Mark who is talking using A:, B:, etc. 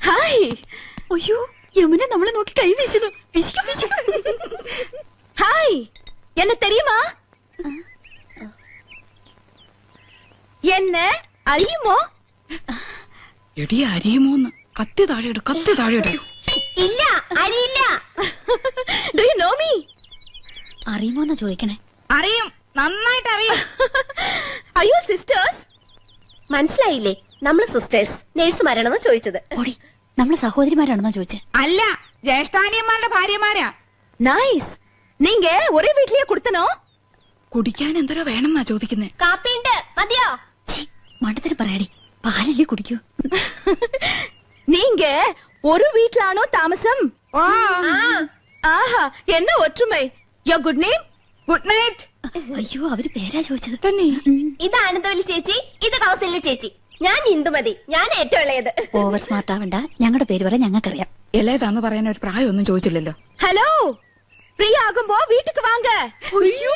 A: Hi. അയ്യോ, യമുന നമ്മളെ നോക്കി കൈ വീശുന്നു. ഹായ്, എന്നെ തെരിയുമാ? എന്നെ അറിയുമോ?
B: എടി അരിയുമോന്ന്. കത്തി താഴെയിടും, കത്തി താഴെയിടും.
A: ഇല്ല, അറിയില്ല. Do you know me?
C: അറിയുമോന്നാ ചോദിക്കണേ.
B: അറിയും, നന്നായിട്ട് അറിയും.
A: അയ്യോ സിസ്റ്റേഴ്സ്. മനസ്സിലായില്ലേ? നമ്മള് സിസ്റ്റേഴ്സ് നേഴ്സുമാരാണെന്ന് ചോദിച്ചത്.
C: ഓടി, നമ്മള് സഹോദരിമാരാണെന്നാ ചോദിച്ചേ.
B: അല്ല, ജ്യേഷ്ഠാനിയന്മാരുടെ ഭാര്യമാരാ.
A: നൈസ്. നീങ്ക ഒരേ വീട്ടിലേ കൊടുത്തനോ?
B: കുടിക്കാൻ എന്തോരോ വേണമെന്നാ ചോദിക്കുന്നേ.
A: കാപ്പിണ്ട്, മതിയോ?
C: മണ്ടത്തിന് പറയാടി, പാലല്ലേ കുടിക്കൂ.
A: നീങ്ക ഒരു വീട്ടിലാണോ താമസം? ആഹാ, എന്ന ഒற்றுമൈ. Your good name?
B: Good night.
C: അയ്യോ, അവര് പേരാ ചോദിച്ചത്.
B: തന്നെ.
A: ഇത് ആനന്ദവല്ലി ചേച്ചി, ഇത് കൗസല്യ ചേച്ചി. ഞാൻ ഇന്ദുമതി, ഞാൻ ഏറ്റവും ഇളയത്.
C: ഓവർ സ്മാർട്ട് ആവണ്ട, ഞങ്ങളുടെ പേര് പറയാൻ ഞങ്ങൾക്കറിയാം.
B: ഇളയതാന്ന് പറയാൻ ഒരു പ്രായമൊന്നും ചോദിച്ചില്ലല്ലോ.
A: ഹലോ, ഫ്രീ ആകുമ്പോ വീട്ടിക്ക് വാങ്ക. അയ്യോ